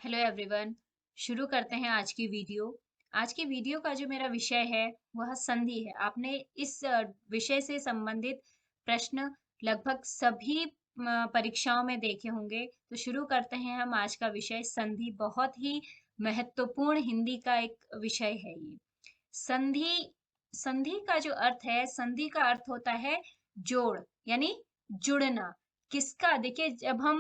Hello everyone. शुरू करते हैं आज की वीडियो। आज की वीडियो का जो मेरा विषय है वह संधि है। आपने इस विषय से संबंधित प्रश्न लगभग सभी परीक्षाओं में देखे होंगे। तो शुरू करते हैं हम आज का विषय संधि। बहुत ही महत्वपूर्ण हिंदी का एक विषय है ये। संधि संधि का जो अर्थ है, संधि का अर्थ होता है जोड़, यानी जुड़ना। किसका? देखिए, जब हम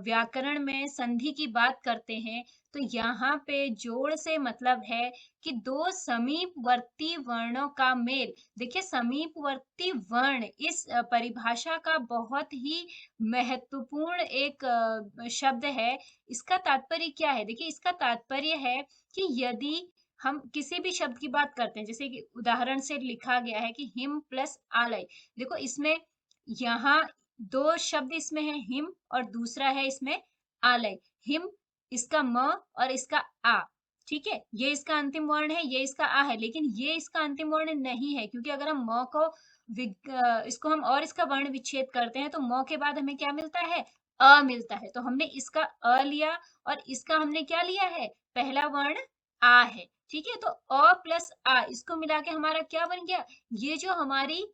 व्याकरण में संधि की बात करते हैं तो यहाँ पे जोड़ से मतलब है कि दो समीपवर्ती वर्णों का मेल। देखिए, समीपवर्ती वर्ण इस परिभाषा का बहुत ही महत्वपूर्ण एक शब्द है। इसका तात्पर्य क्या है? देखिए, इसका तात्पर्य है कि यदि हम किसी भी शब्द की बात करते हैं, जैसे कि उदाहरण से लिखा गया है कि हिम प्लस आलय। देखो, इसमें यहाँ दो शब्द इसमें है, हिम, और दूसरा है इसमें आलय। हिम इसका म और इसका आ, ठीक है। ये इसका अंतिम वर्ण है, ये इसका आ है, लेकिन ये इसका अंतिम वर्ण नहीं है, क्योंकि अगर हम म को इसको हम और इसका वर्ण विच्छेद करते हैं तो म के बाद हमें क्या मिलता है? अ मिलता है। तो हमने इसका अ लिया और इसका हमने क्या लिया है? पहला वर्ण आ है, ठीक है। तो अ प्लस आ, इसको मिला के हमारा क्या बन गया? ये जो हमारी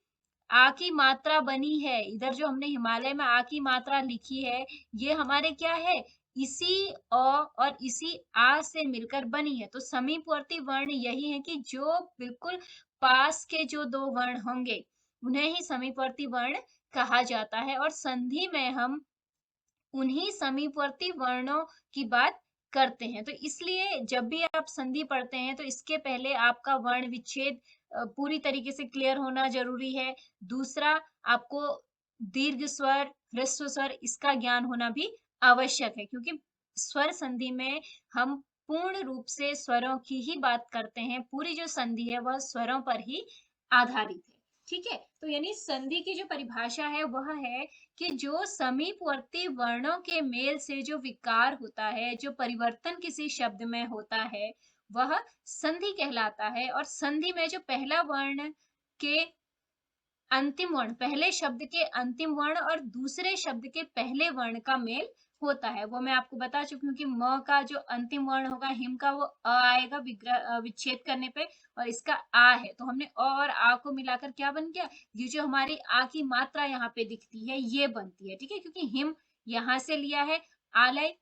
आ की मात्रा बनी है, इधर जो हमने हिमालय में आ की मात्रा लिखी है, ये हमारे क्या है? इसी अ और इसी आ से मिलकर बनी है। तो समीपवर्ती वर्ण यही है कि जो बिल्कुल पास के जो दो वर्ण होंगे उन्हें ही समीपवर्ती वर्ण कहा जाता है। और संधि में हम उन्हीं समीपवर्ती वर्णों की बात करते हैं। तो इसलिए जब भी आप संधि पढ़ते हैं तो इसके पहले आपका वर्ण विच्छेद पूरी तरीके से क्लियर होना जरूरी है। दूसरा, आपको दीर्घ स्वर, ह्रस्व स्वर, इसका ज्ञान होना भी आवश्यक है, क्योंकि स्वर संधि में हम पूर्ण रूप से स्वरों की ही बात करते हैं। पूरी जो संधि है वह स्वरों पर ही आधारित है, ठीक है। तो यानी संधि की जो परिभाषा है वह है कि जो समीपवर्ती वर्णों के मेल से जो विकार होता है, जो परिवर्तन किसी शब्द में होता है, वह संधि कहलाता है। और संधि में जो पहला वर्ण के अंतिम वर्ण, पहले शब्द के अंतिम वर्ण और दूसरे शब्द के पहले वर्ण का मेल होता है, वो मैं आपको बता चुकी हूँ कि म का जो अंतिम वर्ण होगा, हिम का, वो अ आएगा विच्छेद करने पे, और इसका आ है। तो हमने अ और आ को मिलाकर क्या बन गया? ये जो हमारी आ की मात्रा यहाँ पे दिखती है ये बनती है, ठीक है। क्योंकि हिम यहाँ से लिया है, आलय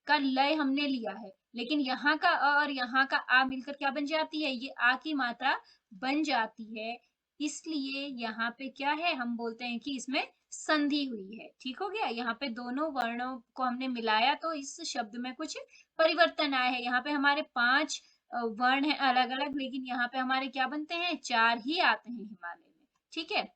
का लय हमने लिया है, लेकिन यहाँ का अ और यहाँ का आ मिलकर क्या बन जाती है? ये आ की मात्रा बन जाती है। इसलिए यहाँ पे क्या है? हम बोलते हैं कि इसमें संधि हुई है। ठीक हो गया? यहाँ पे दोनों वर्णों को हमने मिलाया तो इस शब्द में कुछ परिवर्तन आया है। यहाँ पे हमारे 5 वर्ण हैं अलग अलग, लेकिन यहाँ पे हमारे क्या बनते हैं? 4 ही आते हैं हिमालय में, ठीक है।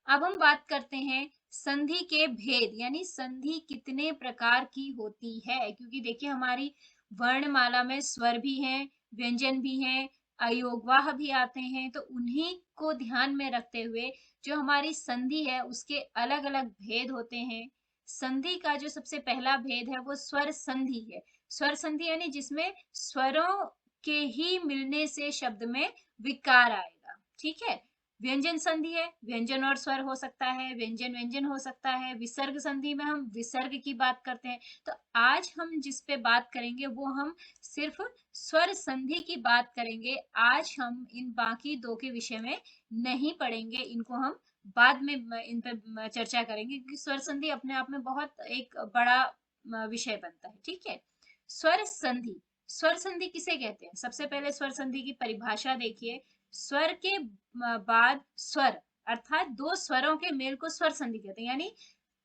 अब हम बात करते हैं संधि के भेद, यानी संधि कितने प्रकार की होती है। क्योंकि देखिए, हमारी वर्णमाला में स्वर भी हैं, व्यंजन भी हैं, अयोगवाह भी आते हैं। तो उन्हीं को ध्यान में रखते हुए जो हमारी संधि है उसके अलग अलग भेद होते हैं। संधि का जो सबसे पहला भेद है वो स्वर संधि है। स्वर संधि यानी जिसमें स्वरों के ही मिलने से शब्द में विकार आएगा, ठीक है। व्यंजन संधि है, व्यंजन और स्वर हो सकता है, व्यंजन व्यंजन हो सकता है। विसर्ग संधि में हम विसर्ग की बात करते हैं। तो आज हम जिस पे बात करेंगे वो हम सिर्फ स्वर संधि की बात करेंगे। आज हम इन बाकी दो के विषय में नहीं पढ़ेंगे, इनको हम बाद में इन पे चर्चा करेंगे, क्योंकि स्वर संधि अपने आप में बहुत एक बड़ा विषय बनता है, ठीक है। स्वर संधि, स्वर संधि किसे कहते हैं? सबसे पहले स्वर संधि की परिभाषा देखिए। स्वर के बाद स्वर, अर्थात दो स्वरों के मेल को स्वर संधि कहते हैं। यानी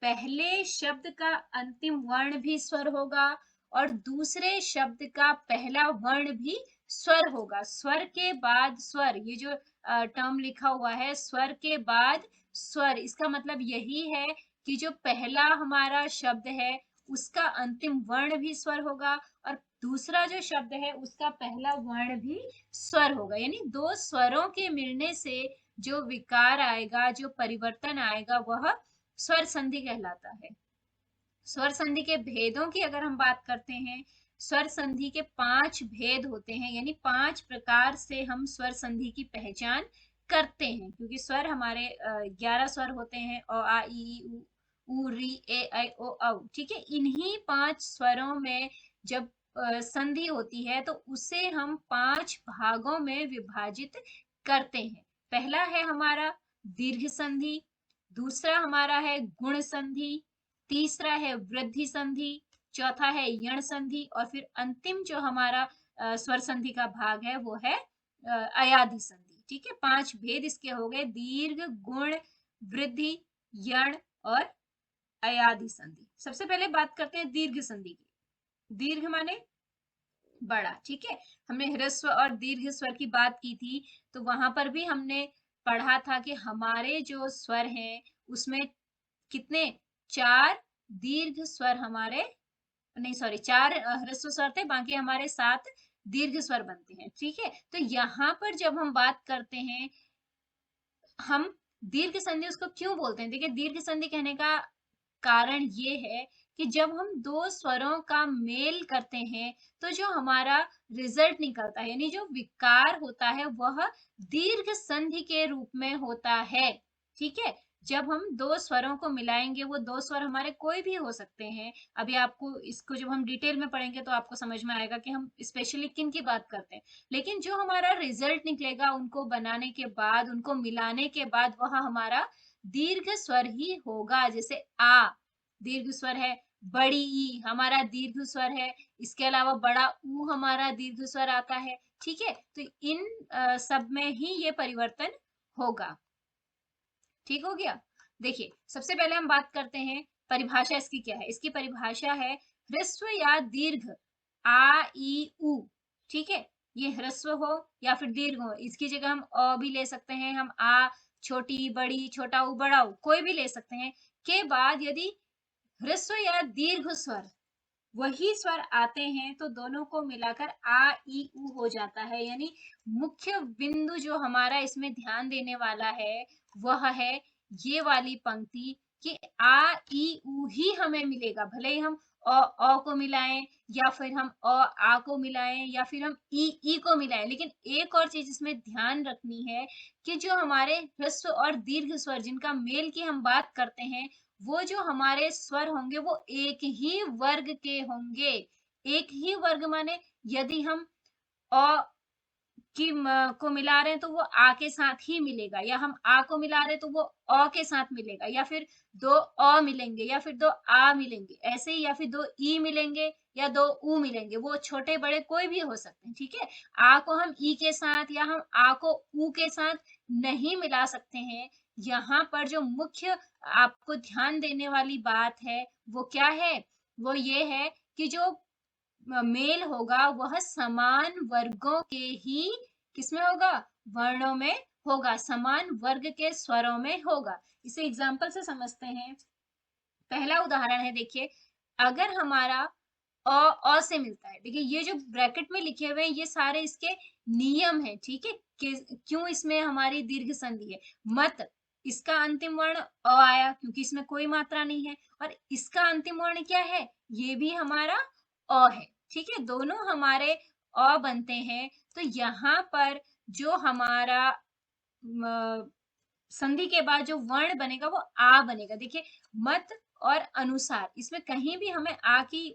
पहले शब्द का अंतिम वर्ण भी स्वर होगा और दूसरे शब्द का पहला वर्ण भी स्वर होगा। स्वर के बाद स्वर, ये जो टर्म लिखा हुआ है, स्वर के बाद स्वर, इसका मतलब यही है कि जो पहला हमारा शब्द है उसका अंतिम वर्ण भी स्वर होगा और दूसरा जो शब्द है उसका पहला वर्ण भी स्वर होगा। यानी दो स्वरों के मिलने से जो विकार आएगा, जो परिवर्तन आएगा, वह स्वर संधि कहलाता है। स्वर संधि के भेदों की अगर हम बात करते हैं, स्वर संधि के 5 भेद होते हैं, यानी 5 प्रकार से हम स्वर संधि की पहचान करते हैं। क्योंकि स्वर हमारे 11 स्वर होते हैं, अ आ इ ई उ री ए ऐ ओ औ, ठीक है। इन्हीं 5 स्वरों में जब संधि होती है तो उसे हम 5 भागों में विभाजित करते हैं। पहला है हमारा दीर्घ संधि, दूसरा हमारा है गुण संधि, तीसरा है वृद्धि संधि, चौथा है यण संधि और फिर अंतिम जो हमारा स्वर संधि का भाग है वो है अयाधि संधि। ठीक है, 5 भेद इसके हो गए, दीर्घ, गुण, वृद्धि, यण और अयाधि संधि। सबसे पहले बात करते हैं दीर्घ संधि की। दीर्घ माने बड़ा। ठीक है, हमने ह्रस्व और दीर्घ स्वर की बात की थी, तो वहां पर भी हमने पढ़ा था कि हमारे जो स्वर हैं उसमें कितने, 4 दीर्घ स्वर हमारे, नहीं सॉरी, 4 ह्रस्व स्वर थे, बाकी हमारे 7 दीर्घ स्वर बनते हैं। ठीक है, तो यहाँ पर जब हम बात करते हैं, हम दीर्घ संधि उसको क्यों बोलते हैं? देखिए, दीर्घ संधि कहने का कारण ये है कि जब हम दो स्वरों का मेल करते हैं तो जो हमारा रिजल्ट निकलता है, यानी जो विकार होता है, वह दीर्घ संधि के रूप में होता है। ठीक है, जब हम दो स्वरों को मिलाएंगे, वो दो स्वर हमारे कोई भी हो सकते हैं। अभी आपको इसको जब हम डिटेल में पढ़ेंगे तो आपको समझ में आएगा कि हम स्पेशली किन की बात करते हैं। लेकिन जो हमारा रिजल्ट निकलेगा उनको बनाने के बाद, उनको मिलाने के बाद, वह हमारा दीर्घ स्वर ही होगा। जैसे आ दीर्घ स्वर है, बड़ी ई हमारा दीर्घ स्वर है, इसके अलावा बड़ा ऊ हमारा दीर्घ स्वर आता है। ठीक है, तो इन सब में ही ये परिवर्तन होगा। ठीक हो गया। देखिए, सबसे पहले हम बात करते हैं परिभाषा इसकी क्या है। इसकी परिभाषा है ह्रस्व या दीर्घ आ ई उ। ठीक है, ये ह्रस्व हो या फिर दीर्घ हो, इसकी जगह हम अ भी ले सकते हैं, हम आ छोटी बड़ी छोटा ऊ बड़ा ऊ कोई भी ले सकते हैं। के बाद यदि ह्रस्व या दीर्घ स्वर वही स्वर आते हैं तो दोनों को मिलाकर आ ई उ हो जाता है। यानी मुख्य बिंदु जो हमारा इसमें ध्यान देने वाला है वह है ये वाली पंक्ति कि आ ई उ ही हमें मिलेगा, भले ही हम अ को मिलाएं या फिर हम आ को मिलाएं या फिर हम ई को मिलाएं। लेकिन एक और चीज इसमें ध्यान रखनी है कि जो हमारे ह्रस्व और दीर्घ स्वर जिनका मेल की हम बात करते हैं, वो जो हमारे स्वर होंगे वो एक ही वर्ग के होंगे। एक ही वर्ग माने यदि हम अ को मिला रहे हैं तो वो आ के साथ ही मिलेगा, या हम आ को मिला रहे हैं तो वो अ के साथ मिलेगा, या फिर दो अ मिलेंगे या फिर दो आ मिलेंगे, ऐसे ही, या फिर दो ई मिलेंगे या दो ऊ मिलेंगे, वो छोटे बड़े कोई भी हो सकते हैं। ठीक है, आ को हम ई के साथ या हम आ को ऊ के साथ नहीं मिला सकते हैं। यहाँ पर जो मुख्य आपको ध्यान देने वाली बात है वो क्या है, वो ये है कि जो मेल होगा वह समान वर्गों के ही किसमें होगा, वर्णों में होगा, समान वर्ग के स्वरों में होगा। इसे एग्जाम्पल से समझते हैं। पहला उदाहरण है, देखिए, अगर हमारा अ से मिलता है, देखिए ये जो ब्रैकेट में लिखे हुए हैं ये सारे इसके नियम है। ठीक है, क्यों इसमें हमारी दीर्घ संधि है। मत, इसका अंतिम वर्ण अ आया क्योंकि इसमें कोई मात्रा नहीं है, और इसका अंतिम वर्ण क्या है, ये भी हमारा अ है। ठीक है, दोनों हमारे अ बनते हैं। तो यहाँ पर जो हमारा संधि के बाद जो वर्ण बनेगा वो आ बनेगा। देखिए, मत और अनुसार, इसमें कहीं भी हमें आ की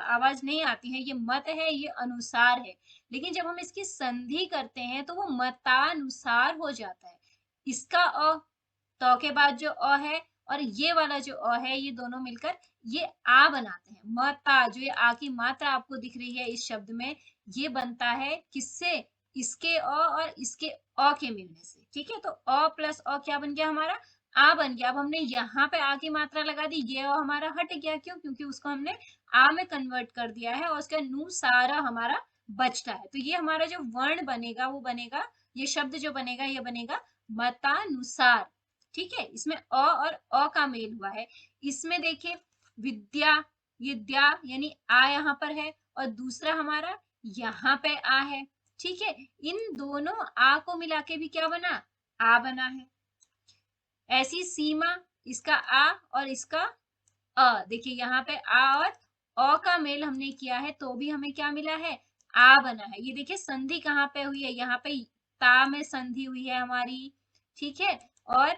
आवाज नहीं आती है, ये मत है, ये अनुसार है। लेकिन जब हम इसकी संधि करते हैं तो वो मतानुसार हो जाता है। इसका अ, तो के बाद जो अ है और ये वाला जो अ है, ये दोनों मिलकर ये आ बनाते हैं। मता, जो ये आ की मात्रा आपको दिख रही है इस शब्द में, ये बनता है किससे, इसके अ और इसके अ के मिलने से। ठीक है, तो अ प्लस अ क्या बन गया हमारा, आ बन गया। अब हमने यहाँ पे आ की मात्रा लगा दी, ये अ हमारा हट गया, क्यों, क्योंकि उसको हमने आ में कन्वर्ट कर दिया है और उसका नु सारा हमारा बचता है। तो ये हमारा जो वर्ण बनेगा वो बनेगा, ये शब्द जो बनेगा ये बनेगा मतानुसार। ठीक है, इसमें अ और अ का मेल हुआ है। इसमें देखिए विद्या, ये द्या यानी आ यहाँ पर है और दूसरा हमारा यहाँ पे आ है। ठीक है, इन दोनों आ को मिला के भी क्या बना, आ बना है। ऐसी सीमा, इसका आ और इसका अ, देखिए यहाँ पे आ और अ का मेल हमने किया है तो भी हमें क्या मिला है, आ बना है। ये देखिए संधि कहाँ पे हुई है, यहाँ पे ता में संधि हुई है हमारी। ठीक है, और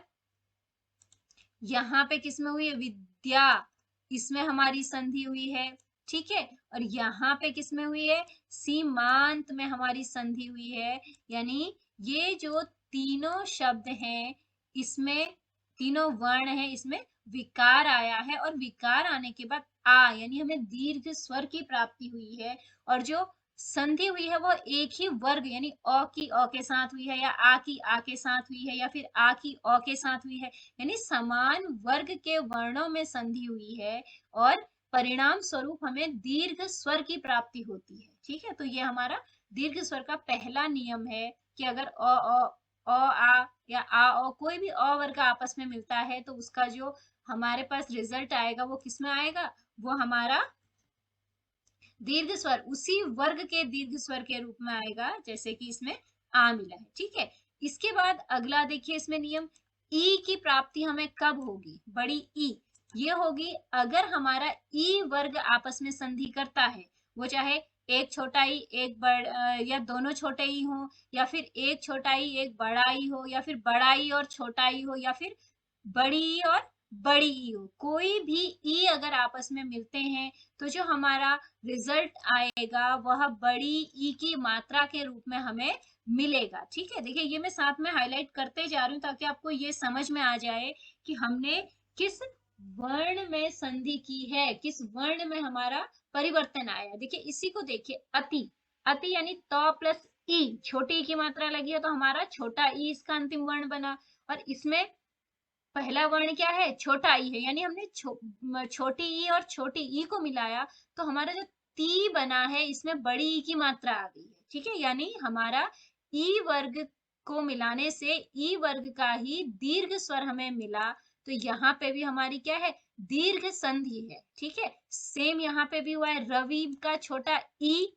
यहाँ पे किसमें हुई है, विद्या, इसमें हमारी संधि हुई है। ठीक है, और यहाँ पे किस में हुई है, सीमांत में हमारी संधि हुई है। यानी ये जो तीनों शब्द हैं, इसमें तीनों वर्ण हैं, इसमें विकार आया है, और विकार आने के बाद आ यानी हमें दीर्घ स्वर की प्राप्ति हुई है। और जो संधि हुई है वो एक ही वर्ग यानी अ की अ के साथ हुई है, या आ की आ के साथ हुई है, या फिर आ की अ के साथ हुई है, यानी समान वर्ग के वर्णों में संधि हुई है, और परिणाम स्वरूप हमें दीर्घ स्वर की प्राप्ति होती है। ठीक है, तो ये हमारा दीर्घ स्वर का पहला नियम है कि अगर आ या आ ओ कोई भी अ वर्ग आपस में मिलता है तो उसका जो हमारे पास रिजल्ट आएगा वो किसमें आएगा, वो हमारा दीर्घ स्वर उसी वर्ग के दीर्घ स्वर के रूप में आएगा, जैसे कि इसमें आ मिला है। ठीक है, इसके बाद अगला देखिए इसमें नियम, ई की प्राप्ति हमें कब होगी, बड़ी ई ये होगी अगर हमारा ई वर्ग आपस में संधि करता है, वो चाहे एक छोटा ई एक या दोनों छोटे ई हो, या फिर एक छोटा ई एक बड़ा ई हो, या फिर बड़ा ई और छोटा ई हो, या फिर बड़ी ई और बड़ी ई हो, कोई भी ई अगर आपस में मिलते हैं तो जो हमारा रिजल्ट आएगा वह बड़ी ई की मात्रा के रूप में हमें मिलेगा। ठीक है, देखिए ये मैं साथ में हाईलाइट करते जा रही हूँ ताकि आपको ये समझ में आ जाए कि हमने किस वर्ण में संधि की है, किस वर्ण में हमारा परिवर्तन आया। देखिए इसी को देखिए, अति अति यानी त प्लस ई, छोटी ई की मात्रा लगी है तो हमारा छोटा ई इसका अंतिम वर्ण बना, और इसमें पहला वर्ण क्या है, छोटा ई है, यानी हमने छोटी ई और छोटी ई को मिलाया तो हमारा जो ती बना है इसमें बड़ी ई की मात्रा आ गई है। ठीक है, यानी हमारा ई वर्ग को मिलाने से ई वर्ग का ही दीर्घ स्वर हमें मिला, तो यहाँ पे भी हमारी क्या है, दीर्घ संधि है। ठीक है, सेम यहाँ पे भी हुआ है, रवि का छोटा ई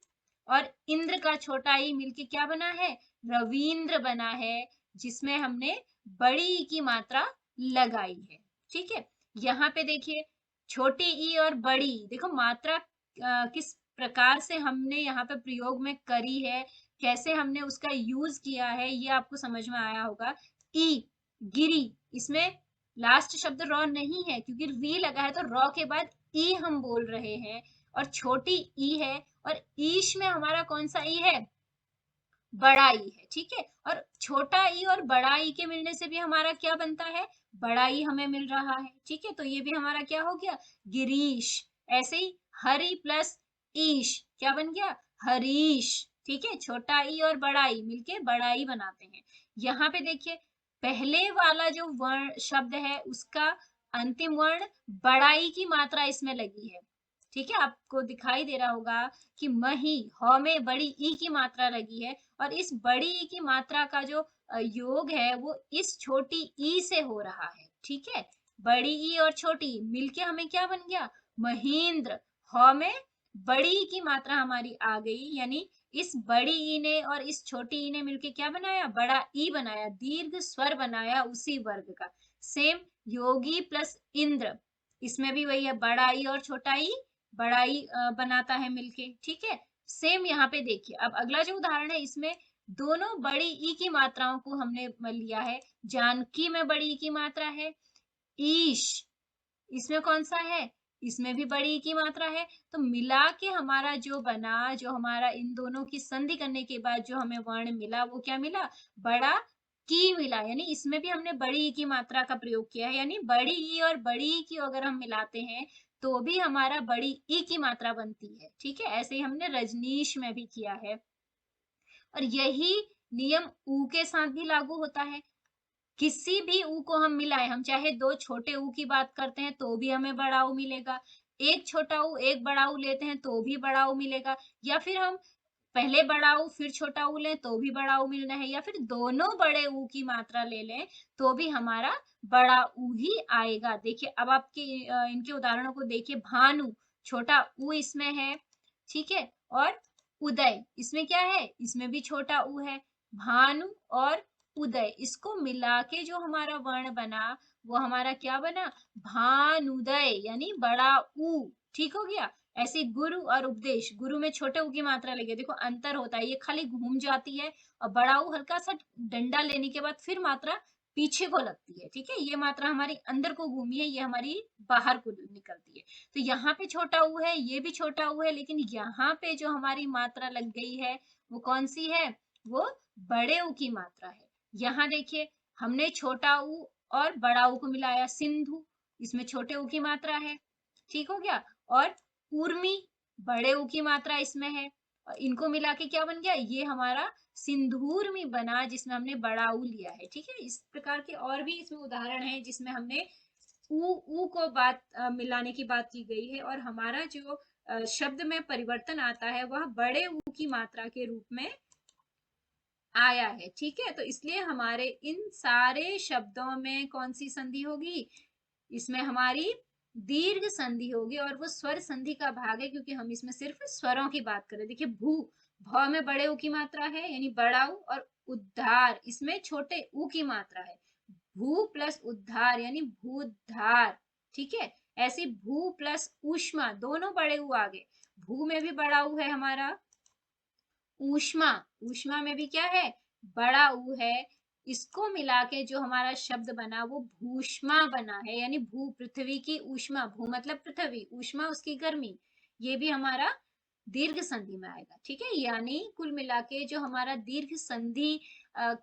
और इंद्र का छोटा ई मिलके क्या बना है, रविंद्र बना है, जिसमें हमने बड़ी ई की मात्रा लगाई है। ठीक है, यहाँ पे देखिए छोटी ई और बड़ी ई, देखो मात्रा किस प्रकार से हमने यहाँ पे प्रयोग में करी है, कैसे हमने उसका यूज किया है, ये आपको समझ में आया होगा। ई गिरी, इसमें लास्ट शब्द रॉ नहीं है क्योंकि री लगा है, तो रॉ के बाद ई हम बोल रहे हैं, और छोटी ई है, और ईश में हमारा कौन सा ई है, बड़ा ई है। ठीक है, और छोटा ई और बड़ा ई के मिलने से भी हमारा क्या बनता है, बड़ा ई हमें मिल रहा है। ठीक है, तो ये भी हमारा क्या हो गया, गिरीश। ऐसे ही हरि प्लस ईश क्या बन गया, हरीश। ठीक है, छोटा ई और बड़ा ई मिलके बड़ा ई बनाते हैं। यहाँ पे देखिए पहले वाला जो वर्ण शब्द है उसका अंतिम वर्ण बड़ा ई की मात्रा इसमें लगी है। ठीक है, आपको दिखाई दे रहा होगा कि मही ह में बड़ी ई की मात्रा लगी है, और इस बड़ी ई की मात्रा का जो योग है वो इस छोटी ई से हो रहा है। ठीक है, बड़ी ई और छोटी ई मिलके हमें क्या बन गया, महेंद्र। ह में बड़ी ई की मात्रा हमारी आ गई, यानी इस बड़ी ई ने और इस छोटी ई ने मिलके क्या बनाया, बड़ा ई बनाया, दीर्घ स्वर बनाया उसी वर्ग का। सेम योगी प्लस इंद्र, इसमें भी वही है, बड़ा ई और छोटा ई बड़ा ई बनाता है मिलके। ठीक है, सेम यहाँ पे देखिए, अब अगला जो उदाहरण है इसमें दोनों बड़ी ई की मात्राओं को हमने लिया है। जानकी में बड़ी ई की मात्रा है, ईश इसमें कौन सा है, इसमें भी बड़ी ई की मात्रा है, तो मिला के हमारा जो बना, जो हमारा इन दोनों की संधि करने के बाद जो हमें वर्ण मिला वो क्या मिला, बड़ा की मिला। यानी इसमें भी हमने बड़ी ई की मात्रा का प्रयोग किया है, यानी बड़ी ई और बड़ी ई की अगर हम मिलाते हैं तो भी हमारा बड़ी ई की मात्रा बनती है। ठीक है, ऐसे ही हमने रजनीश में भी किया है, और यही नियम ऊ के साथ भी लागू होता है। किसी भी ऊ को हम मिलाएं, हम चाहे दो छोटे ऊ की बात करते हैं तो भी हमें बड़ा ऊ मिलेगा, एक छोटा ऊ एक बड़ा ऊ लेते हैं तो भी बड़ा ऊ मिलेगा, या फिर हम पहले बड़ा ऊ फिर छोटा ऊ लें तो भी बड़ा ऊ मिलना है, या फिर दोनों बड़े ऊ की मात्रा ले लें तो भी हमारा बड़ा ऊ ही आएगा। देखिए अब आपके इनके उदाहरणों को देखिए, भानु छोटा ऊ इसमें है। ठीक है, और उदय इसमें क्या है, इसमें भी छोटा ऊ है। भानु और उदय इसको मिला के जो हमारा वर्ण बना वो हमारा क्या बना, भानुदय, यानी बड़ा ऊ। ठीक हो गया। ऐसे गुरु और उपदेश, गुरु में छोटे ऊ की मात्रा लगी है, देखो अंतर होता है, ये खाली घूम जाती है, और बड़ा ऊ हल्का सा डंडा लेने के बाद फिर मात्रा पीछे को लगती है, ठीक है। ये मात्रा हमारी अंदर को घूमी है, ये हमारी बाहर को निकलती है। तो यहाँ पे छोटा ऊ है, ये भी छोटा ऊ है, लेकिन यहाँ पे जो हमारी मात्रा लग गई है वो कौन सी है, वो बड़े ऊ की मात्रा है। यहाँ देखिए हमने छोटा ऊ और बड़ा ऊ को मिलाया, सिंधु, इसमें छोटे ऊ की मात्रा है, ठीक हो गया। और उर्मी, बड़े ऊ की मात्रा इसमें है, और इनको मिला के क्या बन गया, ये हमारा सिंदूर में बना, जिसमें हमने बड़ा ऊ लिया है, ठीक है। इस प्रकार के और भी इसमें उदाहरण है जिसमें हमने ऊ को बात मिलाने की बात की गई है, और हमारा जो शब्द में परिवर्तन आता है वह बड़े ऊ की मात्रा के रूप में आया है, ठीक है। तो इसलिए हमारे इन सारे शब्दों में कौन सी संधि होगी, इसमें हमारी दीर्घ संधि होगी, और वो स्वर संधि का भाग है, क्योंकि हम इसमें सिर्फ स्वरों की बात कर रहे हैं। देखिए भू, भ में बड़े ऊ की मात्रा है यानी बड़ा ऊ, और उद्धार इसमें छोटे ऊ की मात्रा है, भू प्लस उद्धार यानी भूधार, ठीक है। ऐसी भू प्लस ऊष्मा, दोनों बड़े ऊ आ गए, भू में भी बड़ा ऊ है हमारा, ऊष्मा, ऊष्मा में भी क्या है, बड़ा ऊ है। इसको मिला के जो हमारा शब्द बना वो भूष्मा बना है, यानी भू पृथ्वी की ऊष्मा, भू मतलब पृथ्वी, ऊष्मा उसकी गर्मी, ये भी हमारा दीर्घ संधि में आएगा, ठीक है। यानी कुल मिला के जो हमारा दीर्घ संधि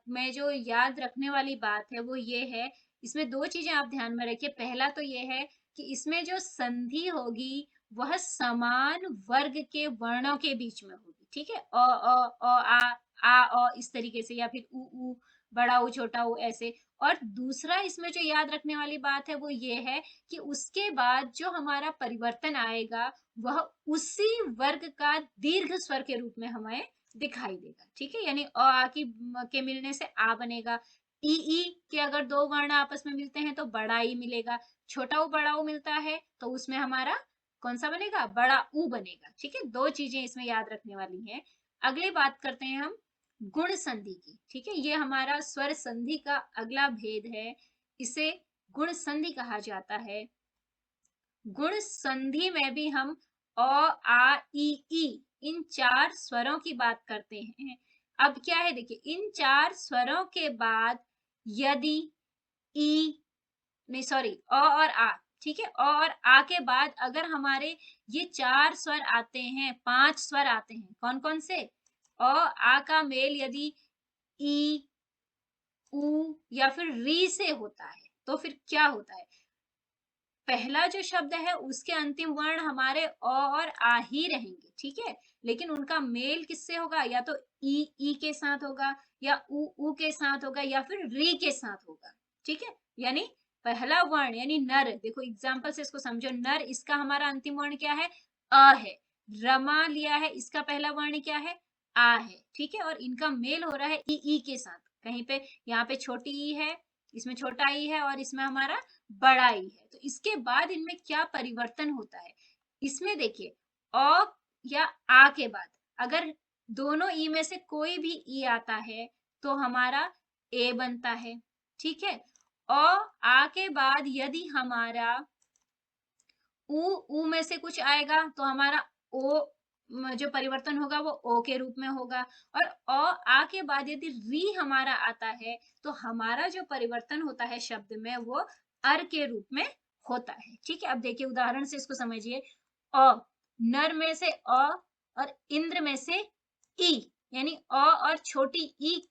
में जो याद रखने वाली बात है वो ये है, इसमें दो चीजें आप ध्यान में रखिए। पहला तो ये है कि इसमें जो संधि होगी वह समान वर्ग के वर्णों के बीच में होगी, ठीक है। अ आ इस तरीके से, या फिर उ बड़ा ऊ छोटा ऊ ऐसे। और दूसरा इसमें जो याद रखने वाली बात है वो ये है कि उसके बाद जो हमारा परिवर्तन आएगा वह उसी वर्ग का दीर्घ स्वर के रूप में हमें दिखाई देगा, ठीक है। यानी आ की के मिलने से आ बनेगा, ई के अगर दो वर्ण आपस में मिलते हैं तो बड़ा ई मिलेगा, छोटा ऊ बड़ा ऊ मिलता है तो उसमें हमारा कौन सा बनेगा, बड़ा ऊ बनेगा, ठीक है। दो चीजें इसमें याद रखने वाली हैं। अगली बात करते हैं हम गुण संधि की, ठीक है। ये हमारा स्वर संधि का अगला भेद है, इसे गुण संधि कहा जाता है। गुण संधि में भी हम अ आ ई इन चार स्वरों की बात करते हैं। अब क्या है देखिए, इन चार स्वरों के बाद यदि ई, नहीं सॉरी, अ और आ, ठीक है, अ और आ के बाद अगर हमारे ये चार स्वर आते हैं, पांच स्वर आते हैं, कौन कौन से, अ आ का मेल यदि ई, उ या फिर री से होता है तो फिर क्या होता है, पहला जो शब्द है उसके अंतिम वर्ण हमारे अ और आ ही रहेंगे, ठीक है। लेकिन उनका मेल किससे होगा, या तो ई के साथ होगा, या उ के साथ होगा, या फिर री के साथ होगा, ठीक है। यानी पहला वर्ण यानी नर, देखो एग्जाम्पल से इसको समझो, नर इसका हमारा अंतिम वर्ण क्या है, अ है। रमा लिया है, इसका पहला वर्ण क्या है, आ है, ठीक है। और इनका मेल हो रहा है ई के साथ, कहीं पे यहाँ पे छोटी ई है, इसमें छोटा ई है, और इसमें हमारा बड़ा ई है। तो इसके बाद इनमें क्या परिवर्तन होता है, इसमें देखिए अ या आ के बाद अगर दोनों ई में से कोई भी ई आता है तो हमारा ए बनता है, ठीक है। आ के बाद यदि हमारा उ में से कुछ आएगा तो हमारा ओ जो परिवर्तन होगा वो ओ के रूप में होगा। और आ के बाद यदि री हमारा आता है तो हमारा जो परिवर्तन होता है शब्द में वो अर के रूप में होता है, ठीक है। अब देखिए उदाहरण से इसको समझिए, अ, नर में से अ और इंद्र में से ई, यानी अ और छोटी ई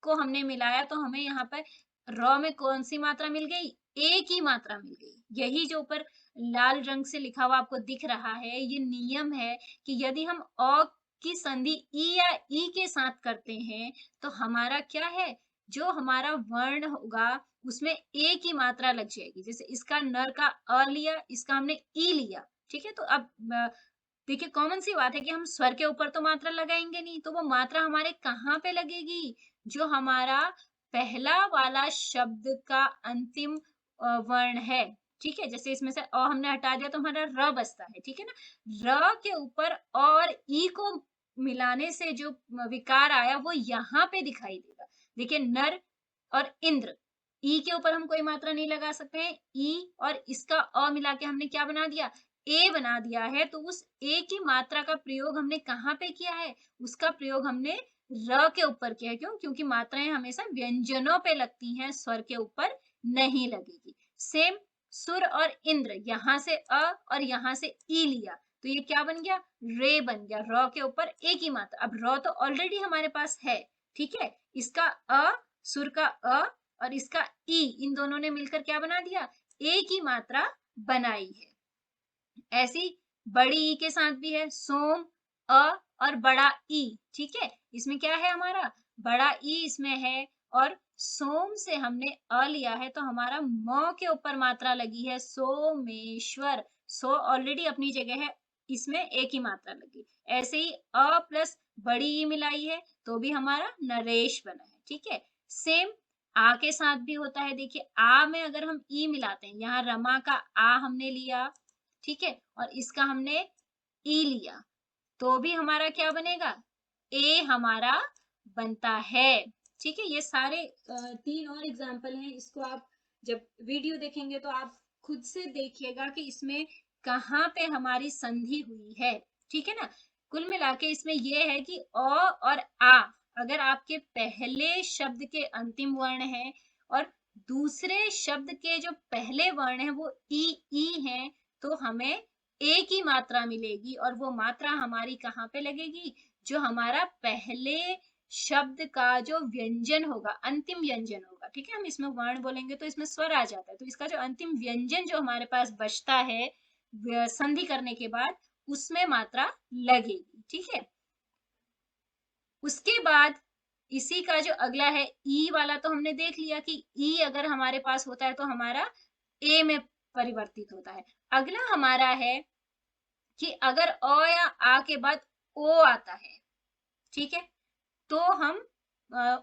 को हमने मिलाया तो हमें यहाँ पर र में कौन सी मात्रा मिल गई, ए की मात्रा मिल गई। यही जो ऊपर लाल रंग से लिखा हुआ आपको दिख रहा है, ये नियम है कि यदि हम अ की संधि ई या ई के साथ करते हैं तो हमारा क्या है, जो हमारा वर्ण होगा उसमें ए की मात्रा लग जाएगी। जैसे इसका नर का अ लिया, इसका हमने ई लिया, ठीक है। तो अब देखिए कॉमन सी बात है कि हम स्वर के ऊपर तो मात्रा लगाएंगे नहीं, तो वो मात्रा हमारे कहाँ पे लगेगी, जो हमारा पहला वाला शब्द का अंतिम वर्ण है, ठीक है। जैसे इसमें से अ हमने हटा दिया तो हमारा र बचता है, ठीक है ना। र के ऊपर और ई को मिलाने से जो विकार आया वो यहाँ पे दिखाई देगा। देखिए नर और इंद्र, ई के ऊपर हम कोई मात्रा नहीं लगा सकते हैं, ई और इसका अ मिला के हमने क्या बना दिया, ए बना दिया है, तो उस ए की मात्रा का प्रयोग हमने कहाँ पे किया है? उसका प्रयोग हमने र के ऊपर किया है। क्यों? क्योंकि मात्राएं हमेशा व्यंजनों पे लगती हैं, स्वर के ऊपर नहीं लगेगी। सेम सुर और इंद्र, यहाँ से अ और यहाँ से ई लिया, तो ये क्या बन गया? रे बन गया। र के ऊपर ए की मात्रा, अब र तो ऑलरेडी हमारे पास है, ठीक है? इसका अ, सुर का अ और इसका ई, इन दोनों ने मिलकर क्या बना दिया? ए की मात्रा बनाई है। ऐसी बड़ी ई के साथ भी है, सोम, अ और बड़ा ई, ठीक है? इसमें क्या है हमारा? बड़ा ई इसमें है और सोम से हमने अ लिया है, तो हमारा म के ऊपर मात्रा लगी है, सोमेश्वर। सो ऑलरेडी अपनी जगह है, इसमें ए की मात्रा लगी। ऐसे ही अ प्लस बड़ी ई मिलाई है, तो भी हमारा नरेश बना है, ठीक है? सेम आ के साथ भी होता है। देखिए, आ में अगर हम ई मिलाते हैं, यहाँ रमा का आ हमने लिया, ठीक है? और इसका हमने ई लिया, तो भी हमारा क्या बनेगा? ए हमारा बनता है, ठीक है? ये सारे 3 और एग्जाम्पल हैं। इसको आप जब वीडियो देखेंगे तो आप खुद से देखिएगा कि इसमें कहाँ पे हमारी संधि हुई है, ठीक है ना? कुल मिला के इसमें ये है कि अ और आ अगर आपके पहले शब्द के अंतिम वर्ण है और दूसरे शब्द के जो पहले वर्ण है वो ई हैं, तो हमें ए की मात्रा मिलेगी और वो मात्रा हमारी कहाँ पे लगेगी? जो हमारा पहले शब्द का जो व्यंजन होगा, अंतिम व्यंजन होगा, ठीक है? हम इसमें वर्ण बोलेंगे तो इसमें स्वर आ जाता है, तो इसका जो अंतिम व्यंजन जो हमारे पास बचता है संधि करने के बाद, उसमें मात्रा लगेगी, ठीक है? उसके बाद इसी का जो अगला है ई वाला, तो हमने देख लिया कि ई अगर हमारे पास होता है तो हमारा ए में परिवर्तित होता है। अगला हमारा है कि अगर अ या आ के बाद ओ आता है, ठीक है? तो हम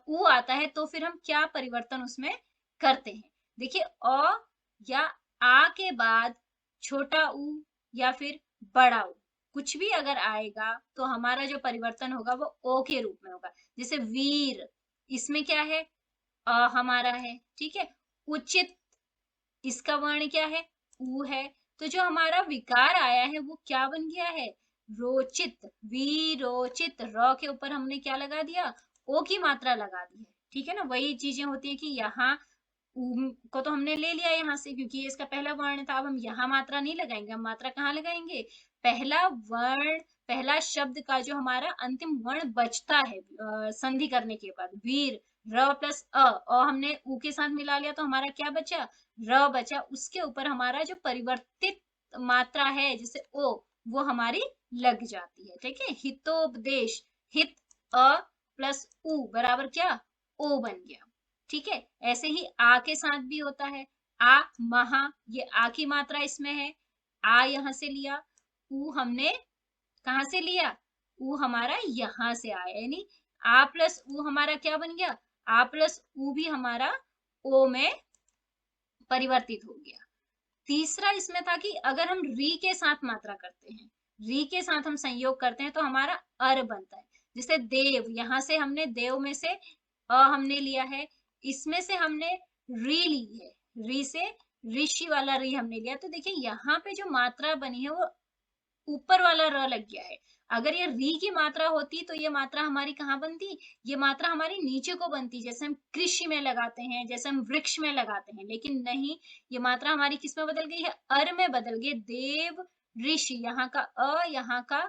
उ आता है, तो फिर हम क्या परिवर्तन उसमें करते हैं? देखिए, अ या आ के बाद छोटा ऊ या फिर बड़ा ऊ, कुछ भी अगर आएगा तो हमारा जो परिवर्तन होगा वो ओ के रूप में होगा। जैसे वीर, इसमें क्या है? हमारा है, ठीक है? उचित, इसका वर्ण क्या है? ऊ है। तो जो हमारा विकार आया है वो क्या बन गया है? रोचित, विरोचित। र के ऊपर हमने क्या लगा दिया? ओ की मात्रा लगा दी है, ठीक है ना? वही चीजें होती है कि यहाँ ऊ को तो हमने ले लिया यहाँ से, क्योंकि ये इसका पहला वर्ण था। अब हम यहाँ मात्रा नहीं लगाएंगे, हम मात्रा कहाँ लगाएंगे? पहला वर्ण, पहला शब्द का जो हमारा अंतिम वर्ण बचता है संधि करने के बाद, वीर, र प्लस अ, और हमने ऊ के साथ मिला लिया, तो हमारा क्या बचा? र बचा। उसके ऊपर हमारा जो परिवर्तित मात्रा है जैसे ओ, वो हमारी लग जाती है, ठीक है? हितोपदेश, हित, अ प्लस उ बराबर क्या? ओ बन गया, ठीक है? ऐसे ही आ के साथ भी होता है। आ, महा, ये आ की मात्रा इसमें है, आ यहाँ से लिया, ऊ हमने कहाँ से लिया? ऊ हमारा यहाँ से आया, यानी आ प्लस ऊ हमारा क्या बन गया? आ प्लस ऊ भी हमारा ओ में परिवर्तित हो गया। तीसरा इसमें था कि अगर हम री के साथ मात्रा करते हैं, री के साथ हम संयोग करते हैं, तो हमारा अर बनता है। जैसे देव, यहाँ से हमने देव में से हमने लिया है, इसमें से हमने री ली है, री से ऋषि वाला री हमने लिया, तो देखिए यहाँ पे जो मात्रा बनी है वो ऊपर वाला र लग गया है। अगर ये री की मात्रा होती तो ये मात्रा हमारी कहाँ बनती? ये मात्रा हमारी नीचे को बनती, जैसे हम कृषि में लगाते हैं, जैसे हम वृक्ष में लगाते हैं, लेकिन नहीं, ये मात्रा हमारी किस में बदल गई है? अर में बदल गई। देव ऋषि, यहाँ का अ यहाँ का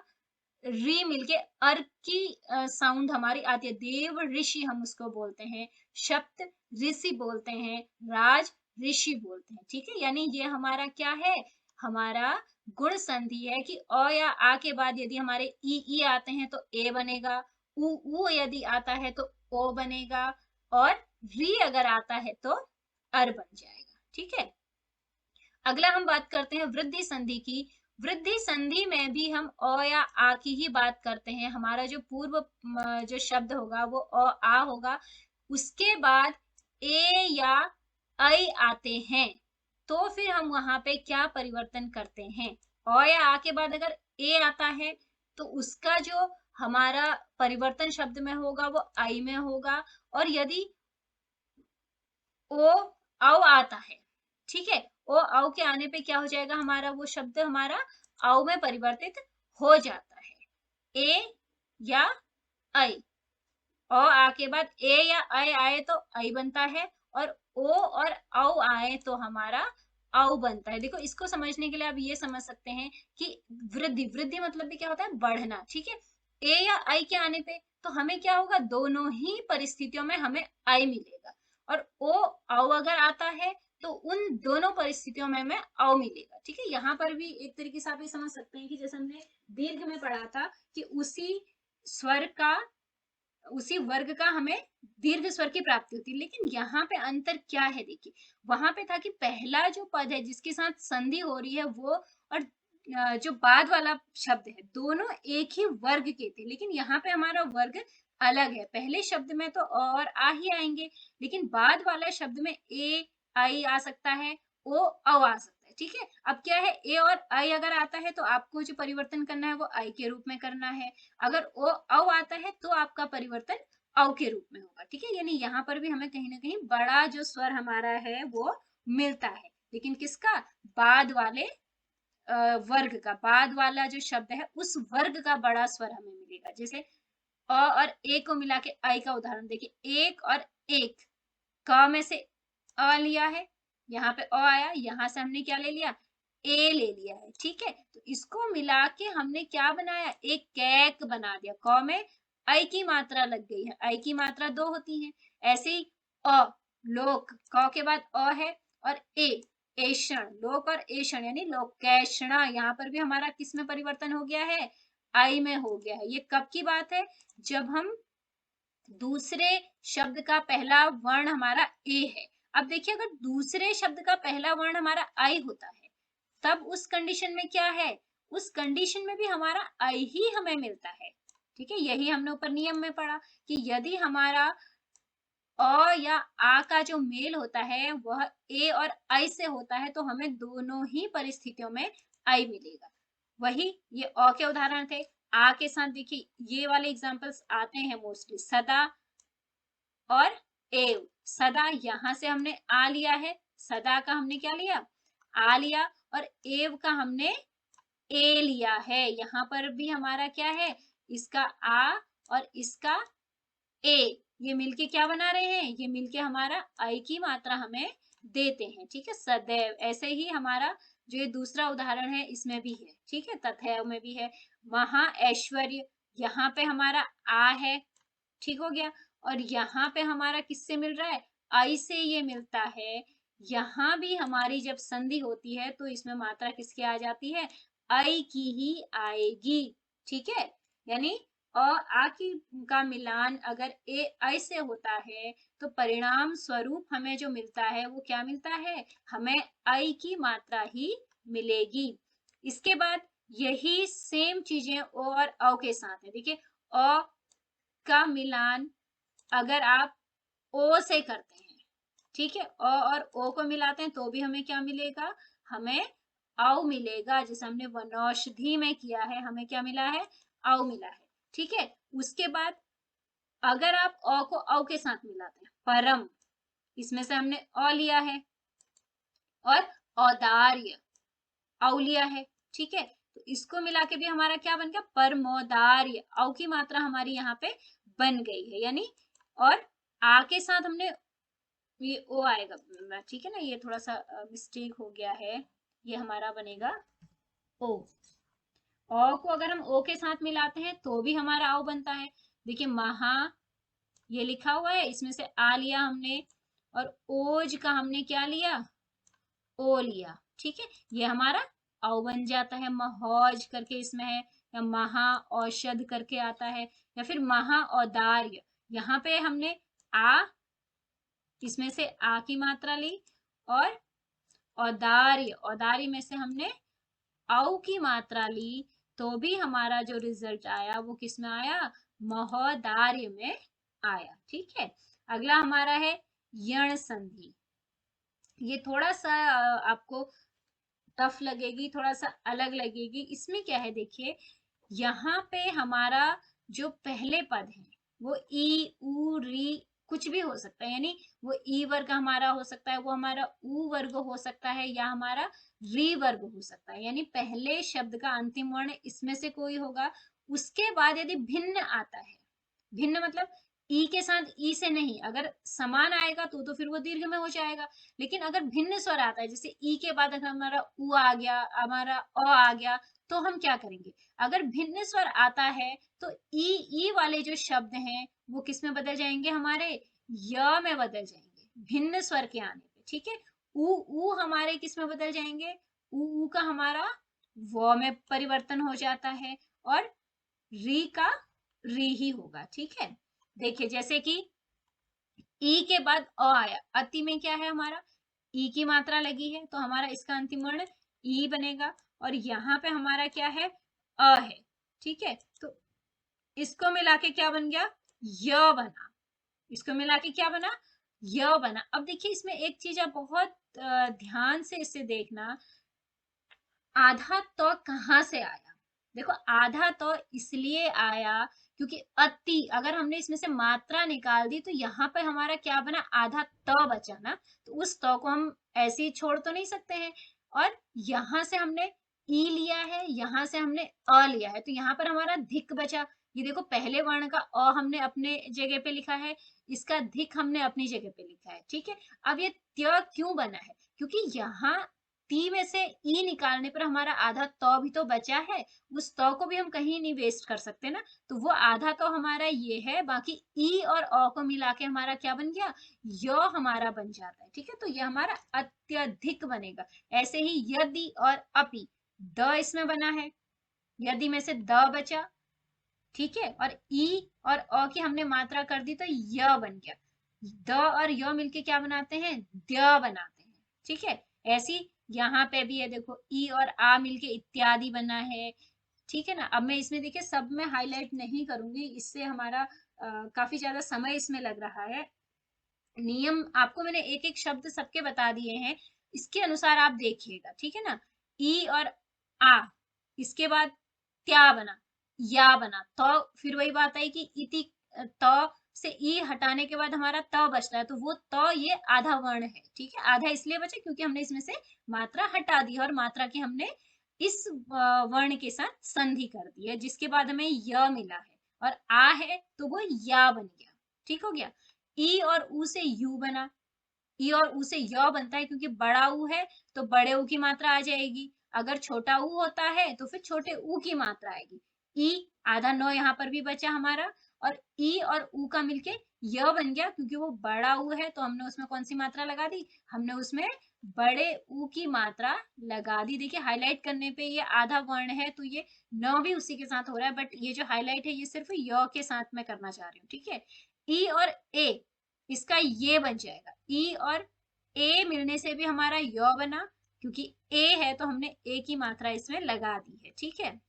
री मिलके अर की साउंड हमारी आती है। देव ऋषि हम उसको बोलते हैं, शब्द ऋषि बोलते हैं, राज ऋषि बोलते हैं, ठीक है? यानी ये हमारा क्या है? हमारा गुण संधि है कि अ या आ के बाद यदि हमारे ई आते हैं तो ए बनेगा, उ यदि आता है तो ओ बनेगा, और री अगर आता है तो अर बन जाएगा, ठीक है? अगला हम बात करते हैं वृद्धि संधि की। वृद्धि संधि में भी हम अ या आ की ही बात करते हैं। हमारा जो पूर्व जो शब्द होगा वो अ आ होगा, उसके बाद ए या ऐ आते हैं, तो फिर हम वहां पे क्या परिवर्तन करते हैं? अ या आ के बाद अगर ए आता है तो उसका जो हमारा परिवर्तन शब्द में होगा वो आई में होगा, और यदि ओ औ आता है, ठीक है? ओ औ के आने पे क्या हो जाएगा? हमारा वो शब्द हमारा औ में परिवर्तित हो जाता है। ए या ऐ, अ आ के बाद ए या ऐ आए तो ऐ बनता है, और ओ और औ आए तो हमारा औ बनता है। देखो इसको समझने के लिए आप ये समझ सकते हैं कि वृद्धि, वृद्धि मतलब भी क्या होता है, बढ़ना, ठीक है। ए या ऐ के आने पे तो हमें क्या होगा, दोनों ही परिस्थितियों में हमें ऐ मिलेगा, और ओ औ अगर आता है तो उन दोनों परिस्थितियों में हमें औ मिलेगा, ठीक है। यहाँ पर भी एक तरीके से आप ये समझ सकते हैं कि जैसे हमने दीर्घ में पढ़ा था कि उसी स्वर का, उसी वर्ग का हमें दीर्घ स्वर की प्राप्ति होती है। लेकिन यहाँ पे अंतर क्या है, देखिए वहां पे था कि पहला जो पद है जिसके साथ संधि हो रही है वो, और जो बाद वाला शब्द है, दोनों एक ही वर्ग के थे, लेकिन यहाँ पे हमारा वर्ग अलग है। पहले शब्द में तो अ और आ ही आएंगे, लेकिन बाद वाला शब्द में ए आई आ सकता है, ओ औ आ सकता है, ठीक है। अब क्या है, ए और आई अगर आता है तो आपको जो परिवर्तन करना है वो आई के रूप में करना है, अगर ओ औ आता है तो आपका परिवर्तन औ के रूप में होगा, ठीक है। यानी यहाँ पर भी हमें कहीं ना कहीं बड़ा जो स्वर हमारा है वो मिलता है, लेकिन किसका, बाद वाले वर्ग का, बाद वाला जो शब्द है उस वर्ग का बड़ा स्वर हमें मिलेगा। जैसे अ और ए को मिला के आई का उदाहरण देखिए, एक और एक, क में से अ लिया है, यहाँ पे अ आया, यहाँ से हमने क्या ले लिया, ए ले लिया है, ठीक है। तो इसको मिला के हमने क्या बनाया, एक कैक बना दिया। क में ऐ की मात्रा लग गई है, ऐ की मात्रा 2 होती है। ऐसे ही अ, लोक, क के बाद अ है, और ए, ऐषण, लोक और ऐषण यानी लोकेषणा, यहाँ पर भी हमारा किस में परिवर्तन हो गया है, ऐ में हो गया है। ये कब की बात है, जब हम दूसरे शब्द का पहला वर्ण हमारा ए है। अब देखिए अगर दूसरे शब्द का पहला वर्ण हमारा आई होता है, तब उस कंडीशन में क्या है, उस कंडीशन में भी हमारा आई ही हमें मिलता है, ठीक है। यही हमने ऊपर नियम में पढ़ा कि यदि हमारा अ या आ का जो मेल होता है वह ए और आई से होता है तो हमें दोनों ही परिस्थितियों में आई मिलेगा। वही ये अ के उदाहरण थे। आ के साथ देखिए ये वाले एग्जांपल्स आते हैं मोस्टली, सदा और एव। सदा यहाँ से हमने आ लिया है, सदा का हमने क्या लिया, आ लिया, और एव का हमने ए लिया है। यहाँ पर भी हमारा क्या है, इसका आ और इसका ए, ये मिलके क्या बना रहे हैं, ये मिलके हमारा आई की मात्रा हमें देते हैं, ठीक है। सदैव, ऐसे ही हमारा जो ये दूसरा उदाहरण है इसमें भी है, ठीक है, तथैव में भी है। महा ऐश्वर्य, यहाँ पे हमारा आ है, ठीक हो गया, और यहाँ पे हमारा किससे मिल रहा है, आई से ये मिलता है। यहाँ भी हमारी जब संधि होती है तो इसमें मात्रा किसकी आ जाती है, आई की ही आएगी, ठीक है। यानी आ की का मिलान अगर ए आई से होता है तो परिणाम स्वरूप हमें जो मिलता है वो क्या मिलता है, हमें आई की मात्रा ही मिलेगी। इसके बाद यही सेम चीजें ओ और औ के साथ है। देखिए अ का मिलान अगर आप ओ से करते हैं, ठीक है, अ और ओ को मिलाते हैं तो भी हमें क्या मिलेगा, हमें औ मिलेगा। जैसे हमने वनौषधि में किया है, हमें क्या मिला है, औ मिला है, ठीक है। उसके बाद अगर आप अ को औ के साथ मिलाते हैं, परम, इसमें से हमने अ लिया है, और औदार्य औ लिया है, ठीक है। तो इसको मिला के भी हमारा क्या बन गया, परमोदार्य, औ की मात्रा हमारी यहाँ पे बन गई है। यानी और आ के साथ हमने ये ओ आएगा, ठीक है ना, ये थोड़ा सा मिस्टेक हो गया है, ये हमारा बनेगा ओ। औ को अगर हम ओ के साथ मिलाते हैं तो भी हमारा औ बनता है। देखिए महा, ये लिखा हुआ है, इसमें से आ लिया हमने, और ओज का हमने क्या लिया, ओ लिया, ठीक है। ये हमारा औ बन जाता है। महौज करके इसमें है, या महा औषध करके आता है, या फिर महा औदार्य, यहाँ पे हमने आ, इसमें से आ की मात्रा ली, और औदार्य, औदार्य में से हमने औ की मात्रा ली, तो भी हमारा जो रिजल्ट आया वो किस में आया, महोदार्य में आया, ठीक है। अगला हमारा है यण संधि। ये थोड़ा सा आपको टफ लगेगी, थोड़ा सा अलग लगेगी। इसमें क्या है, देखिए यहाँ पे हमारा जो पहले पद है वो ई उ री कुछ भी हो सकता है, यानी वो ई वर्ग हमारा हो सकता है, वो हमारा ऊ वर्ग हो सकता है, या हमारा री वर्ग हो सकता है। यानी पहले शब्द का अंतिम वर्ण इसमें से कोई होगा। उसके बाद यदि भिन्न आता है, भिन्न मतलब ई के साथ ई से नहीं, अगर समान आएगा तो फिर वो दीर्घ में हो जाएगा। लेकिन अगर भिन्न स्वर आता है, जैसे ई के बाद अगर हमारा उ आ गया, हमारा अ आ गया, तो हम क्या करेंगे? अगर भिन्न स्वर आता है तो ई वाले जो शब्द हैं वो किस में बदल जाएंगे? हमारे य में बदल जाएंगे, भिन्न स्वर के आने पे। ठीक है, उ हमारे किस में बदल जाएंगे? उ का हमारा व में परिवर्तन हो जाता है, और री का री ही होगा। ठीक है, देखिए जैसे कि ई के बाद अ आया, अति में क्या है हमारा? ई की मात्रा लगी है, तो हमारा इसका अंतिम वर्ण ई बनेगा। और यहाँ पे हमारा क्या है? अ है। ठीक है, तो इसको मिला के क्या बन गया? य बना। इसको मिला के क्या बना? य बना। अब देखिए इसमें एक चीज आप बहुत ध्यान से इसे देखना, आधा तो कहाँ से आया? देखो आधा तो इसलिए आया क्योंकि अति, अगर हमने इसमें से मात्रा निकाल दी तो यहाँ पे हमारा क्या बना? आधा त बचा ना, तो उस त को हम ऐसे ही छोड़ तो नहीं सकते हैं। और यहाँ से हमने ई लिया है, यहाँ से हमने अ लिया है, तो यहाँ पर हमारा धिक बचा। ये देखो पहले वर्ण का अ हमने अपने जगह पे लिखा है, इसका धिक हमने अपनी जगह पे लिखा है। ठीक है, अब ये त्य क्यों बना है? क्योंकि यहाँ ती में से ई निकालने पर हमारा आधा तो भी तो बचा है, उस तो को भी हम कहीं नहीं वेस्ट कर सकते ना, तो वो आधा तो हमारा ये है, बाकी ई और अ को मिला के हमारा क्या बन गया? य हमारा बन जाता है। ठीक है, तो ये हमारा अत्यधिक बनेगा। ऐसे ही यदि और अपि, द इसमें बना है, यदि में से द बचा। ठीक है, और ई और अ की हमने मात्रा कर दी तो य बन गया। द और य मिलके क्या बनाते हैं? द बनाते हैं। ठीक है, ऐसी यहाँ पे भी है, देखो ई और आ मिलके इत्यादि बना है। ठीक है ना, अब मैं इसमें देखिए सब में हाईलाइट नहीं करूंगी, इससे हमारा काफी ज्यादा समय इसमें लग रहा है। नियम आपको मैंने एक एक शब्द सबके बता दिए हैं, इसके अनुसार आप देखिएगा। ठीक है ना, ई और आ, इसके बाद क्या बना? या बना। तो फिर वही बात आई कि इति, तो से ई हटाने के बाद हमारा त बचता है, तो वो तो ये आधा वर्ण है। ठीक है, आधा इसलिए बचा क्योंकि हमने इसमें से मात्रा हटा दी, और मात्रा की हमने इस वर्ण के साथ संधि कर दी है, जिसके बाद हमें य मिला है, और आ है तो वो या बन गया। ठीक हो गया, ई और ऊ से यू बना। ई और ऊ से य बनता है क्योंकि बड़ा ऊ है तो बड़े ऊ की मात्रा आ जाएगी, अगर छोटा ऊ होता है तो फिर छोटे ऊ की मात्रा आएगी। ई, आधा नौ यहाँ पर भी बचा हमारा, और ई और ऊ का मिलके य बन गया, क्योंकि वो बड़ा ऊ है तो हमने उसमें कौन सी मात्रा लगा दी? हमने उसमें बड़े ऊ की मात्रा लगा दी। देखिए हाईलाइट करने पे ये आधा वर्ण है तो ये न भी उसी के साथ हो रहा है, बट ये जो हाईलाइट है ये सिर्फ य के साथ मैं करना चाह रही हूँ। ठीक है, ई और ए, इसका ये बन जाएगा। ई और ए मिलने से भी हमारा य बना, क्योंकि ए है तो हमने ए की मात्रा इसमें लगा दी है। ठीक है,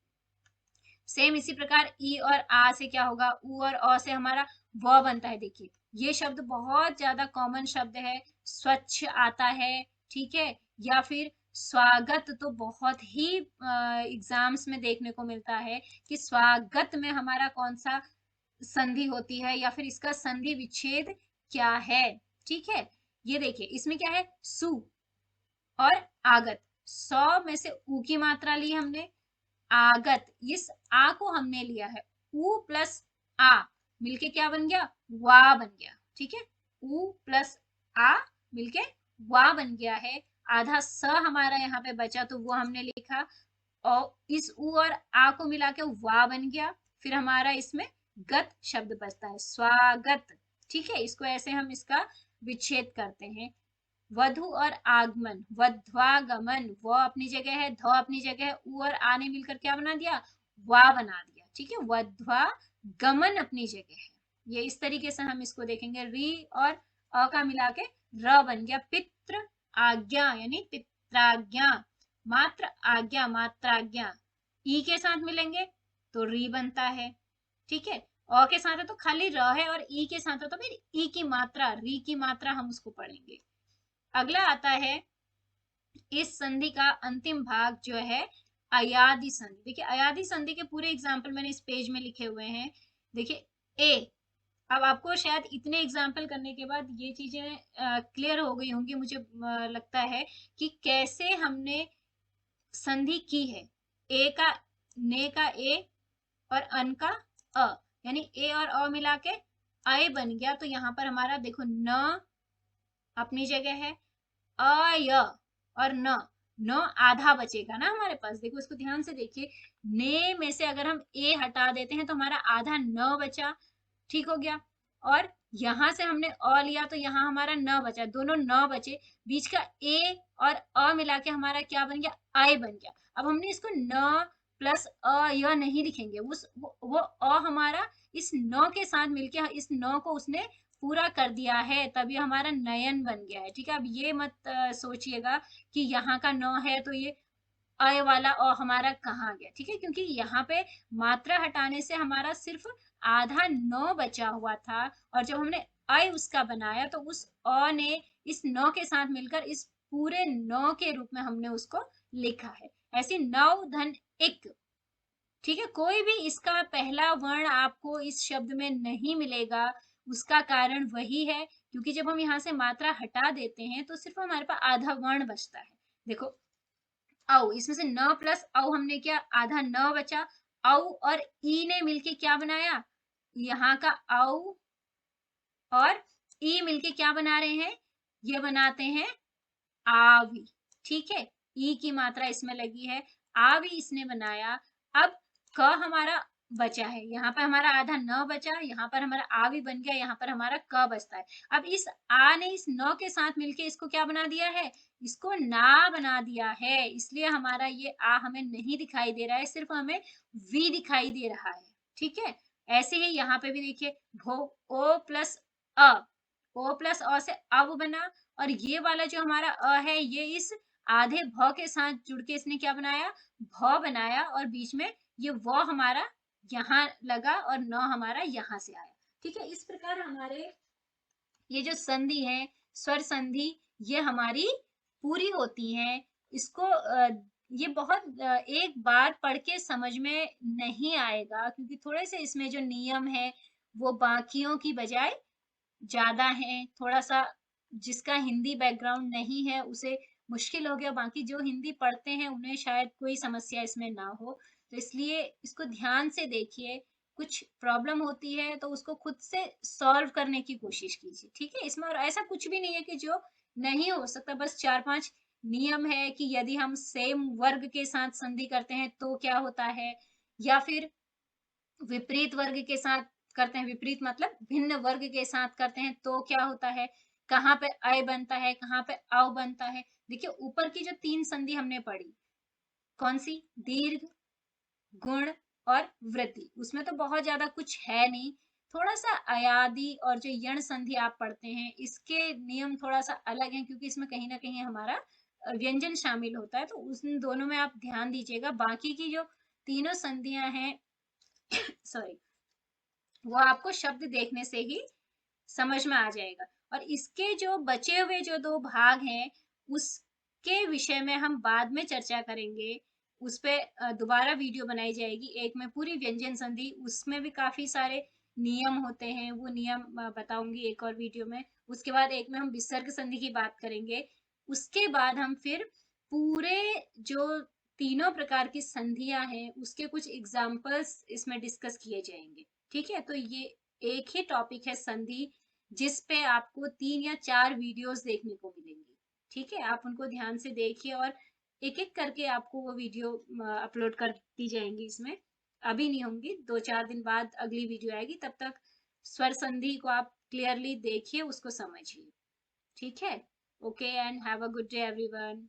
सेम इसी प्रकार ई और आ से क्या होगा? उ और अ से हमारा व बनता है। देखिए ये शब्द बहुत ज्यादा कॉमन शब्द है, स्वच्छ आता है। ठीक है, या फिर स्वागत, तो बहुत ही एग्जाम्स में देखने को मिलता है कि स्वागत में हमारा कौन सा संधि होती है, या फिर इसका संधि विच्छेद क्या है। ठीक है, ये देखिए इसमें क्या है? सु और आगत, सौ में से ऊ की मात्रा ली हमने, आगत, इस आ को हमने लिया है, उ प्लस आ मिलके क्या बन गया? वा बन गया। ठीक है, उ प्लस आ मिलके वा बन गया है। आधा स हमारा यहाँ पे बचा तो वो हमने लिखा, और इस उ और आ को मिला के वा बन गया। फिर हमारा इसमें गत शब्द बचता है, स्वागत। ठीक है, इसको ऐसे हम इसका विच्छेद करते हैं। वधु और आगमन, वध्वागमन, व अपनी जगह है, ध अपनी जगह है, उ और आ ने मिलकर क्या बना दिया? वा बना दिया। ठीक है, वध्वागमन अपनी जगह है। ये इस तरीके से हम इसको देखेंगे। री और अ का मिला के र बन गया। पितृ आज्ञा यानी पित्राज्ञा, मात्र आज्ञा मात्राज्ञा, ई के साथ मिलेंगे तो री बनता है। ठीक है, अ के साथ है तो खाली र है, और ई के साथ है तो फिर ई की मात्रा, री की मात्रा हम उसको पढ़ेंगे। अगला आता है इस संधि का अंतिम भाग जो है अयादि संधि। देखिए अयादि संधि के पूरे एग्जाम्पल मैंने इस पेज में लिखे हुए हैं। देखिए ए, अब आपको शायद इतने एग्जाम्पल करने के बाद ये चीजें क्लियर हो गई होंगी, मुझे लगता है कि कैसे हमने संधि की है। ए का, ने का ए और अन का अ, यानी ए और अ मिला के आय बन गया। तो यहाँ पर हमारा देखो न अपनी जगह है, अय और न, न आधा बचेगा ना हमारे पास। देखो इसको ध्यान से देखिए, ने में से अगर हम ए हटा देते हैं तो हमारा आधा न बचा, ठीक हो गया। और यहां से हमने अ लिया तो यहाँ हमारा न बचा, दोनों न बचे, बीच का ए और अ मिला के हमारा क्या बन गया, आय बन गया। अब हमने इसको न प्लस अ यह नहीं लिखेंगे, उस वो अ हमारा इस न के साथ मिलके इस न को उसने पूरा कर दिया है, तभी हमारा नयन बन गया है। ठीक है, अब ये मत सोचिएगा कि यहाँ का न है तो ये अय वाला अ हमारा कहाँ गया। ठीक है, क्योंकि यहाँ पे मात्रा हटाने से हमारा सिर्फ आधा न बचा हुआ था, और जब हमने अय उसका बनाया तो उस अ ने इस न के साथ मिलकर इस पूरे न के रूप में हमने उसको लिखा है। ऐसे नौ धन एक। ठीक है, कोई भी इसका पहला वर्ण आपको इस शब्द में नहीं मिलेगा। उसका कारण वही है क्योंकि जब हम यहाँ से मात्रा हटा देते हैं तो सिर्फ हमारे पास आधा वर्ण बचता है। देखो औ, इसमें से न प्लस औ हमने क्या, आधा न बचा। औ और ई ने मिलके क्या बनाया, यहाँ का औ और ई मिलके क्या बना रहे हैं, ये बनाते हैं आवी। ठीक है, ई की मात्रा इसमें लगी है, आवी इसने बनाया। अब क हमारा बचा है, यहाँ पर हमारा आधा न बचा, यहाँ पर हमारा आ भी बन गया, यहाँ पर हमारा क बचता है। अब इस आ ने इस न के साथ मिलके इसको क्या बना दिया है, इसको ना बना दिया है, इसलिए हमारा ये आ हमें नहीं दिखाई दे रहा है, सिर्फ हमें वी दिखाई दे रहा है। ठीक है, ऐसे ही यहाँ पे भी देखिए, भो, ओ प्लस अ, ओ प्लस अ से अब बना, और ये वाला जो हमारा अ है ये इस आधे भ के साथ जुड़ के इसने क्या बनाया, भ बनाया, और बीच में ये व हमारा यहाँ लगा और न हमारा यहाँ से आया। ठीक है, इस प्रकार हमारे ये जो संधि है, स्वर संधि, ये हमारी पूरी होती है। इसको ये बहुत एक बार पढ़ के समझ में नहीं आएगा, क्योंकि थोड़े से इसमें जो नियम है वो बाकियों की बजाय ज्यादा है। थोड़ा सा जिसका हिंदी बैकग्राउंड नहीं है उसे मुश्किल हो गया, बाकी जो हिंदी पढ़ते हैं उन्हें शायद कोई समस्या इसमें ना हो। तो इसलिए इसको ध्यान से देखिए, कुछ प्रॉब्लम होती है तो उसको खुद से सॉल्व करने की कोशिश कीजिए। ठीक है, इसमें और ऐसा कुछ भी नहीं है कि जो नहीं हो सकता, बस 4-5 नियम है कि यदि हम सेम वर्ग के साथ संधि करते हैं तो क्या होता है, या फिर विपरीत वर्ग के साथ करते हैं, विपरीत मतलब भिन्न वर्ग के साथ करते हैं तो क्या होता है, कहाँ पे अय बनता है, कहाँ पे अव बनता है। देखिए ऊपर की जो 3 संधि हमने पढ़ी, कौन सी, दीर्घ, गुण और वृद्धि, उसमें तो बहुत ज्यादा कुछ है नहीं। थोड़ा सा अयादि और जो यण संधि आप पढ़ते हैं इसके नियम थोड़ा सा अलग है, क्योंकि इसमें कहीं ना कहीं हमारा व्यंजन शामिल होता है, तो उस दोनों में आप ध्यान दीजिएगा। बाकी की जो तीनों संधियां हैं सॉरी, वो आपको शब्द देखने से ही समझ में आ जाएगा। और इसके जो बचे हुए जो 2 भाग हैं उसके विषय में हम बाद में चर्चा करेंगे। उस पे दोबारा वीडियो बनाई जाएगी। एक में पूरी व्यंजन संधि, उसमें भी काफी सारे नियम होते हैं, वो नियम बताऊंगी एक और वीडियो में। उसके बाद एक में हम विसर्ग संधि की बात करेंगे। उसके बाद हम फिर पूरे जो तीनों प्रकार की संधियां हैं उसके कुछ एग्जाम्पल्स इसमें डिस्कस किए जाएंगे। ठीक है, तो ये एक ही टॉपिक है संधि, जिस पे आपको 3 या 4 वीडियोस देखने को मिलेंगी। ठीक है, आप उनको ध्यान से देखिए और एक एक करके आपको वो वीडियो अपलोड कर दी जाएंगी इसमें। अभी नहीं होंगी, 2-4 दिन बाद अगली वीडियो आएगी, तब तक स्वर संधि को आप क्लियरली देखिए, उसको समझिए। ठीक है, okay and have a good day everyone.